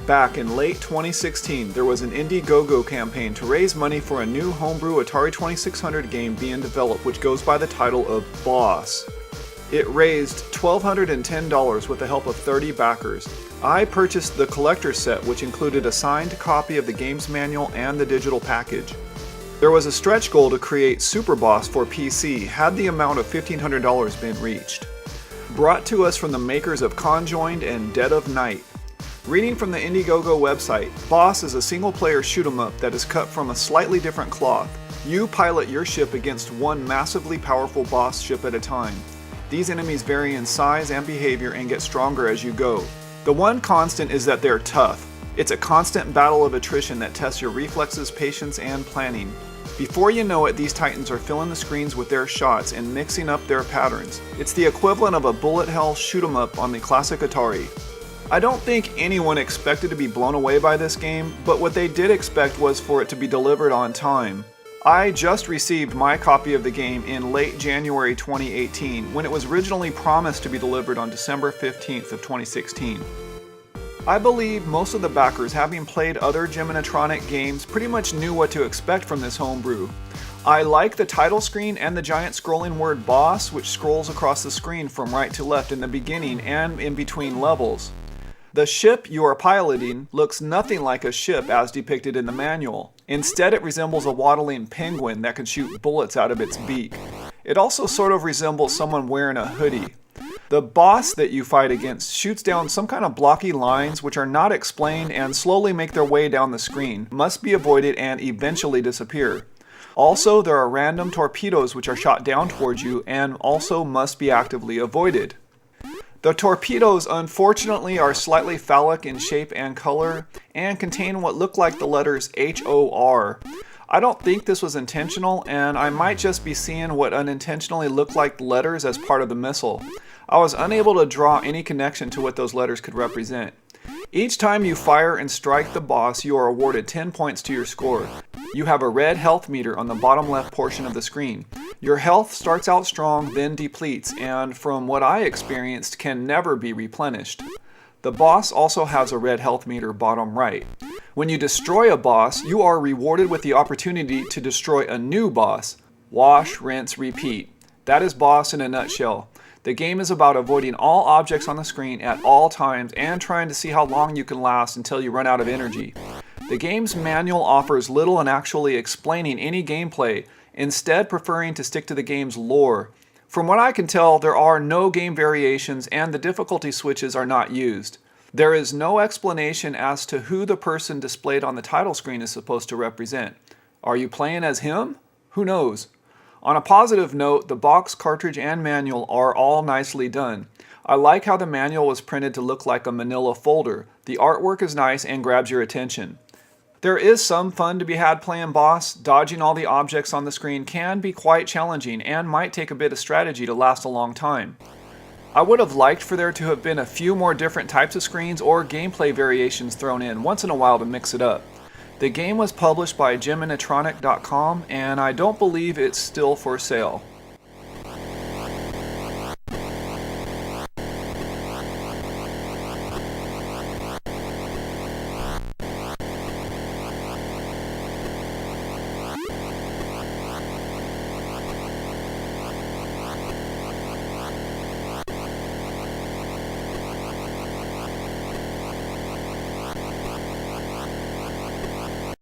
Back in late 2016, there was an Indiegogo campaign to raise money for a new homebrew Atari 2600 game being developed which goes by the title of Boss. It raised $1,210 with the help of 30 backers. I purchased the collector's set, which included a signed copy of the game's manual and the digital package. There was a stretch goal to create Super Boss for PC had the amount of $1,500 been reached. Brought to us from the makers of Conjoined and Dead of Night. Reading from the Indiegogo website, Boss is a single-player shoot-'em-up that is cut from a slightly different cloth. You pilot your ship against one massively powerful boss ship at a time. These enemies vary in size and behavior and get stronger as you go. The one constant is that they're tough. It's a constant battle of attrition that tests your reflexes, patience, and planning. Before you know it, these titans are filling the screens with their shots and mixing up their patterns. It's the equivalent of a bullet hell shoot-'em-up on the classic Atari. I don't think anyone expected to be blown away by this game, but what they did expect was for it to be delivered on time. I just received my copy of the game in late January 2018, when it was originally promised to be delivered on December 15th of 2016. I believe most of the backers, having played other Geminitronic games, pretty much knew what to expect from this homebrew. I like the title screen and the giant scrolling word Boss, which scrolls across the screen from right to left in the beginning and in between levels. The ship you are piloting looks nothing like a ship as depicted in the manual. Instead, it resembles a waddling penguin that can shoot bullets out of its beak. It also sort of resembles someone wearing a hoodie. The boss that you fight against shoots down some kind of blocky lines which are not explained and slowly make their way down the screen, must be avoided and eventually disappear. Also, there are random torpedoes which are shot down towards you and also must be actively avoided. The torpedoes unfortunately are slightly phallic in shape and color and contain what look like the letters HOR. I don't think this was intentional, and I might just be seeing what unintentionally looked like letters as part of the missile. I was unable to draw any connection to what those letters could represent. Each time you fire and strike the boss, you are awarded 10 points to your score. You have a red health meter on the bottom left portion of the screen. Your health starts out strong, then depletes, and from what I experienced, can never be replenished. The boss also has a red health meter bottom right. When you destroy a boss, you are rewarded with the opportunity to destroy a new boss. Wash, rinse, repeat. That is Boss in a nutshell. The game is about avoiding all objects on the screen at all times and trying to see how long you can last until you run out of energy. The game's manual offers little in actually explaining any gameplay, instead preferring to stick to the game's lore. From what I can tell, there are no game variations and the difficulty switches are not used. There is no explanation as to who the person displayed on the title screen is supposed to represent. Are you playing as him? Who knows? On a positive note, the box, cartridge, and manual are all nicely done. I like how the manual was printed to look like a manila folder. The artwork is nice and grabs your attention. There is some fun to be had playing Boss. Dodging all the objects on the screen can be quite challenging and might take a bit of strategy to last a long time. I would have liked for there to have been a few more different types of screens or gameplay variations thrown in once in a while to mix it up. The game was published by Geminitronic.com and I don't believe it's still for sale.